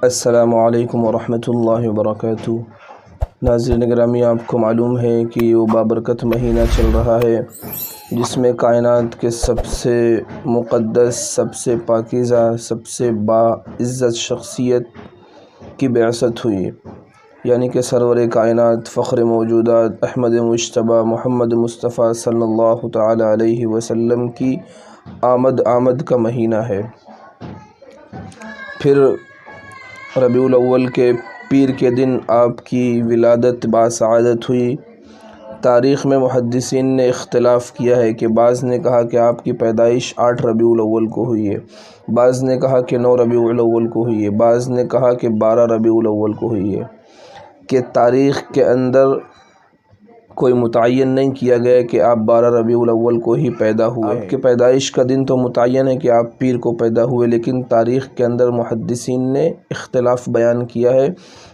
السلام علیکم ورحمۃ اللہ وبرکاتہ۔ ناظرین گرامی، آپ کو معلوم ہے کہ یہ بابرکت مہینہ چل رہا ہے جس میں کائنات کے سب سے مقدس، سب سے پاکیزہ، سب سے باعزت شخصیت کی بعثت ہوئی، یعنی کہ سرور کائنات، فخر موجودات احمد مجتبیٰ محمد مصطفیٰ صلی اللہ تعالی علیہ وسلم کی آمد کا مہینہ ہے۔ پھر ربیع الاول کے پیر کے دن آپ کی ولادت باسعادت ہوئی۔ تاریخ میں محدثین نے اختلاف کیا ہے کہ بعض نے کہا کہ آپ کی پیدائش 8 ربیع الاول کو ہوئی ہے، بعض نے کہا کہ 9 ربیع الاول کو ہوئی ہے، بعض نے کہا کہ 12 ربیع الاول کو ہوئی ہے، کہ تاریخ کے اندر کوئی متعین نہیں کیا گیا کہ آپ 12 ربیع الاول کو ہی پیدا ہوئے ہیں۔ آپ کی پیدائش کا دن تو متعین ہے کہ آپ پیر کو پیدا ہوئے، لیکن تاریخ کے اندر محدثین نے اختلاف بیان کیا ہے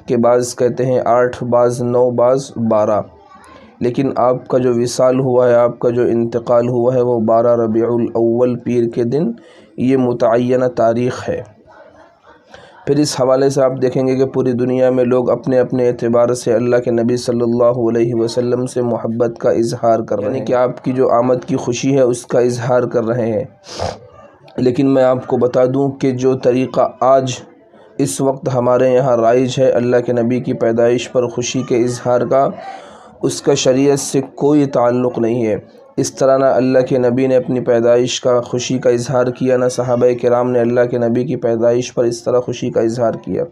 کہ بعض کہتے ہیں 8، بعض 9، بعض 12، لیکن آپ کا جو وصال ہوا ہے، آپ کا جو انتقال ہوا ہے، وہ 12 ربیع الاول پیر کے دن، یہ متعینہ تاریخ ہے۔ پھر اس حوالے سے آپ دیکھیں گے کہ پوری دنیا میں لوگ اپنے اپنے اعتبار سے اللہ کے نبی صلی اللہ علیہ وسلم سے محبت کا اظہار کر رہے ہیں، یعنی کہ آپ کی جو آمد کی خوشی ہے اس کا اظہار کر رہے ہیں۔ لیکن میں آپ کو بتا دوں کہ جو طریقہ آج اس وقت ہمارے یہاں رائج ہے اللہ کے نبی کی پیدائش پر خوشی کے اظہار کا، اس کا شریعت سے کوئی تعلق نہیں ہے۔ اس طرح نہ اللہ کے نبی نے اپنی پیدائش کا خوشی کا اظہار کیا، نہ صحابہ کرام نے اللہ کے نبی کی پیدائش پر اس طرح خوشی کا اظہار کیا۔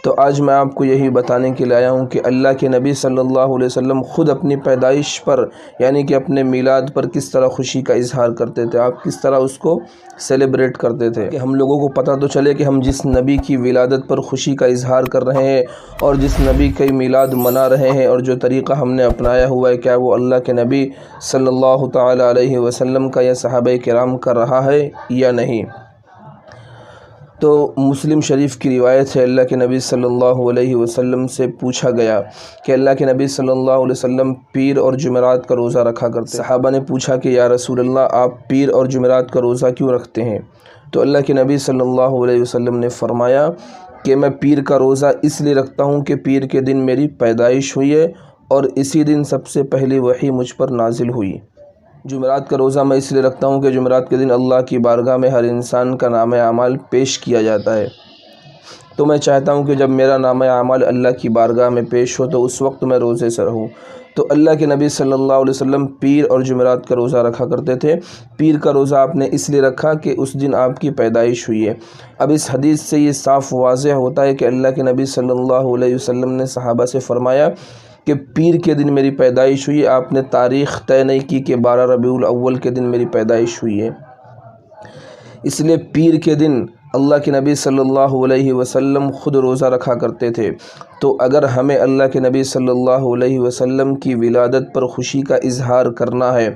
تو آج میں آپ کو یہی بتانے کے لیے آیا ہوں کہ اللہ کے نبی صلی اللہ علیہ وسلم خود اپنی پیدائش پر، یعنی کہ اپنے میلاد پر کس طرح خوشی کا اظہار کرتے تھے، آپ کس طرح اس کو سیلیبریٹ کرتے تھے، کہ ہم لوگوں کو پتہ تو چلے کہ ہم جس نبی کی ولادت پر خوشی کا اظہار کر رہے ہیں اور جس نبی کی میلاد منا رہے ہیں اور جو طریقہ ہم نے اپنایا ہوا ہے، کیا وہ اللہ کے نبی صلی اللہ تعالی علیہ وسلم کا یا صحابہ کرام کر رہا ہے یا نہیں۔ تو مسلم شریف کی روایت ہے، اللہ کے نبی صلی اللہ علیہ وسلم سے پوچھا گیا کہ اللہ کے نبی صلی اللہ علیہ وسلم پیر اور جمعرات کا روزہ رکھا کرتے ہیں۔ صحابہ نے پوچھا کہ یا رسول اللہ، آپ پیر اور جمعرات کا روزہ کیوں رکھتے ہیں؟ تو اللہ کے نبی صلی اللہ علیہ وسلم نے فرمایا کہ میں پیر کا روزہ اس لیے رکھتا ہوں کہ پیر کے دن میری پیدائش ہوئی ہے اور اسی دن سب سے پہلی وحی مجھ پر نازل ہوئی۔ جمعرات کا روزہ میں اس لیے رکھتا ہوں کہ جمعرات کے دن اللہ کی بارگاہ میں ہر انسان کا نامہ اعمال پیش کیا جاتا ہے، تو میں چاہتا ہوں کہ جب میرا نامہ اعمال اللہ کی بارگاہ میں پیش ہو تو اس وقت میں روزے سے رہوں۔ تو اللہ کے نبی صلی اللہ علیہ وسلم پیر اور جمعرات کا روزہ رکھا کرتے تھے۔ پیر کا روزہ آپ نے اس لیے رکھا کہ اس دن آپ کی پیدائش ہوئی ہے۔ اب اس حدیث سے یہ صاف واضح ہوتا ہے کہ اللہ کے نبی صلی اللہ علیہ وسلم نے صحابہ سے فرمایا کہ پیر کے دن میری پیدائش ہوئی، آپ نے تاریخ طے نہیں کی کہ 12 ربیع الاول کے دن میری پیدائش ہوئی ہے۔ اس لیے پیر کے دن اللہ کے نبی صلی اللہ علیہ وسلم خود روزہ رکھا کرتے تھے۔ تو اگر ہمیں اللہ کے نبی صلی اللہ علیہ وسلم کی ولادت پر خوشی کا اظہار کرنا ہے،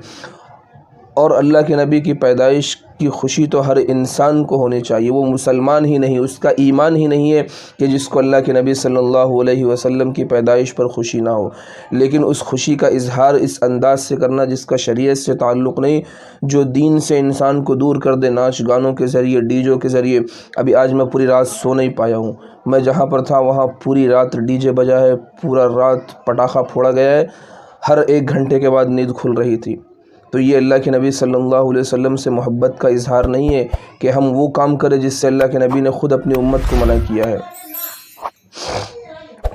اور اللہ کے نبی کی پیدائش کی خوشی تو ہر انسان کو ہونی چاہیے، وہ مسلمان ہی نہیں، اس کا ایمان ہی نہیں ہے کہ جس کو اللہ کے نبی صلی اللہ علیہ وسلم کی پیدائش پر خوشی نہ ہو، لیکن اس خوشی کا اظہار اس انداز سے کرنا جس کا شریعت سے تعلق نہیں، جو دین سے انسان کو دور کر دے، ناچ گانوں کے ذریعے، ڈی جے کے ذریعے۔ ابھی آج میں پوری رات سو نہیں پایا ہوں، میں جہاں پر تھا وہاں پوری رات ڈی جے بجا ہے، پورا رات پٹاخہ پھوڑا گیا ہے، ہر 1 گھنٹے کے بعد نیند کھل رہی تھی۔ تو یہ اللہ کے نبی صلی اللہ علیہ وسلم سے محبت کا اظہار نہیں ہے کہ ہم وہ کام کریں جس سے اللہ کے نبی نے خود اپنی امت کو منع کیا ہے۔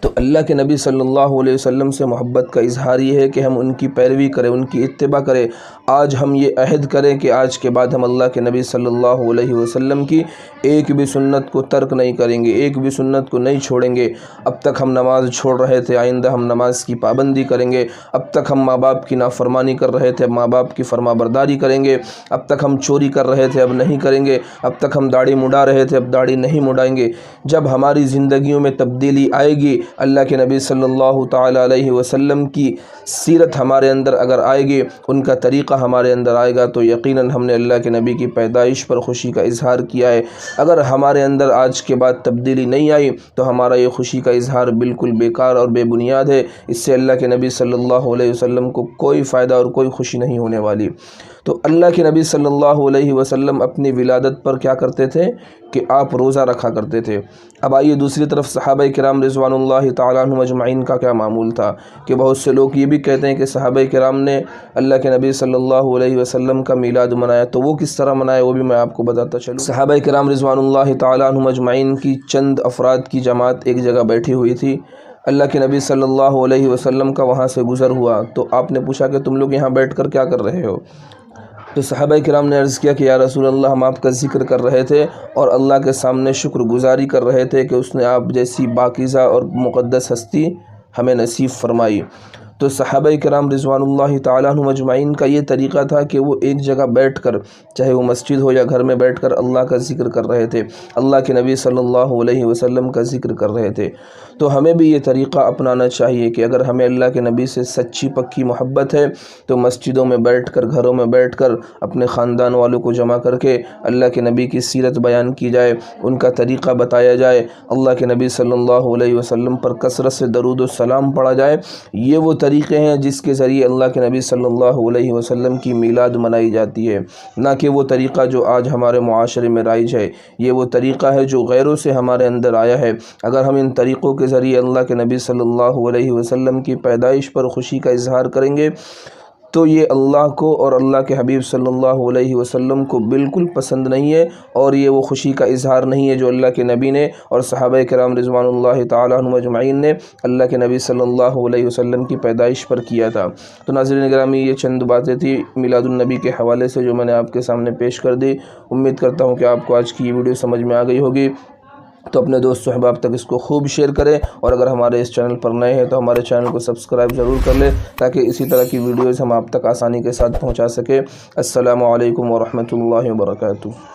تو اللہ کے نبی صلی اللہ علیہ وسلم سے محبت کا اظہار یہ ہے کہ ہم ان کی پیروی کریں، ان کی اتباع کریں۔ آج ہم یہ عہد کریں کہ آج کے بعد ہم اللہ کے نبی صلی اللہ علیہ وسلم کی ایک بھی سنت کو ترک نہیں کریں گے، ایک بھی سنت کو نہیں چھوڑیں گے۔ اب تک ہم نماز چھوڑ رہے تھے، آئندہ ہم نماز کی پابندی کریں گے۔ اب تک ہم ماں باپ کی نافرمانی کر رہے تھے، اب ماں باپ کی فرما برداری کریں گے۔ اب تک ہم چوری کر رہے تھے، اب نہیں کریں گے۔ اب تک ہم داڑھی مڈا رہے تھے، اب داڑھی نہیں مڈائیں گے۔ جب ہماری زندگیوں میں تبدیلی آئے گی، اللہ کے نبی صلی اللہ تعالی علیہ وسلم کی سیرت ہمارے اندر اگر آئے گی، ان کا طریقہ ہمارے اندر آئے گا، تو یقیناً ہم نے اللہ کے نبی کی پیدائش پر خوشی کا اظہار کیا ہے۔ اگر ہمارے اندر آج کے بعد تبدیلی نہیں آئی تو ہمارا یہ خوشی کا اظہار بالکل بیکار اور بے بنیاد ہے، اس سے اللہ کے نبی صلی اللہ علیہ وسلم کو کوئی فائدہ اور کوئی خوشی نہیں ہونے والی۔ تو اللہ کے نبی صلی اللہ علیہ وسلم اپنی ولادت پر کیا کرتے تھے کہ آپ روزہ رکھا کرتے تھے۔ اب آئیے دوسری طرف صحابہ کرام رضوان اللہ تعالیٰ عنہم اجمعین کا کیا معمول تھا کہ بہت سے لوگ یہ بھی کہتے ہیں کہ صحابہ کرام نے اللہ کے نبی صلی اللہ علیہ وسلم کا میلاد منایا، تو وہ کس طرح منایا وہ بھی میں آپ کو بتاتا چلوں۔ صحابہ کرام رضوان اللہ تعالیٰ عنہم اجمعین کی چند افراد کی جماعت ایک جگہ بیٹھی ہوئی تھی، اللہ کے نبی صلی اللہ علیہ وسلم کا وہاں سے گزر ہوا، تو آپ نے پوچھا کہ تم لوگ یہاں بیٹھ کر کیا کر رہے ہو؟ تو صحابہ کرام نے عرض کیا کہ یا رسول اللہ، ہم آپ کا ذکر کر رہے تھے اور اللہ کے سامنے شکر گزاری کر رہے تھے کہ اس نے آپ جیسی پاکیزہ اور مقدس ہستی ہمیں نصیب فرمائی۔ تو صحابہ کرام رضوان اللہ تعالیٰ عنہم اجمعین کا یہ طریقہ تھا کہ وہ ایک جگہ بیٹھ کر، چاہے وہ مسجد ہو یا گھر میں بیٹھ کر اللہ کا ذکر کر رہے تھے، اللہ کے نبی صلی اللہ علیہ وسلم کا ذکر کر رہے تھے۔ تو ہمیں بھی یہ طریقہ اپنانا چاہیے کہ اگر ہمیں اللہ کے نبی سے سچی پکی محبت ہے تو مسجدوں میں بیٹھ کر، گھروں میں بیٹھ کر اپنے خاندان والوں کو جمع کر کے اللہ کے نبی کی سیرت بیان کی جائے، ان کا طریقہ بتایا جائے، اللہ کے نبی صلی اللہ علیہ وسلم پر کثرت سے درود و سلام پڑھا جائے۔ یہ وہ طریقے ہیں جس کے ذریعے اللہ کے نبی صلی اللہ علیہ وسلم کی میلاد منائی جاتی ہے، نہ کہ وہ طریقہ جو آج ہمارے معاشرے میں رائج ہے۔ یہ وہ طریقہ ہے جو غیروں سے ہمارے اندر آیا ہے۔ اگر ہم ان طریقوں کے ذریعے اللہ کے نبی صلی اللہ علیہ وسلم کی پیدائش پر خوشی کا اظہار کریں گے تو یہ اللہ کو اور اللہ کے حبیب صلی اللہ علیہ وسلم کو بالکل پسند نہیں ہے، اور یہ وہ خوشی کا اظہار نہیں ہے جو اللہ کے نبی نے اور صحابہ کرام رضوان اللہ تعالیٰ عنہم اجمعین نے اللہ کے نبی صلی اللہ علیہ وسلم کی پیدائش پر کیا تھا۔ تو ناظرین گرامی، یہ چند باتیں تھی میلاد النبی کے حوالے سے جو میں نے آپ کے سامنے پیش کر دی۔ امید کرتا ہوں کہ آپ کو آج کی یہ ویڈیو سمجھ میں آ گئی ہوگی، تو اپنے دوست و احباب تک اس کو خوب شیئر کریں، اور اگر ہمارے اس چینل پر نئے ہیں تو ہمارے چینل کو سبسکرائب ضرور کر لیں تاکہ اسی طرح کی ویڈیوز ہم آپ تک آسانی کے ساتھ پہنچا سکیں۔ السلام علیکم ورحمۃ اللہ وبرکاتہ۔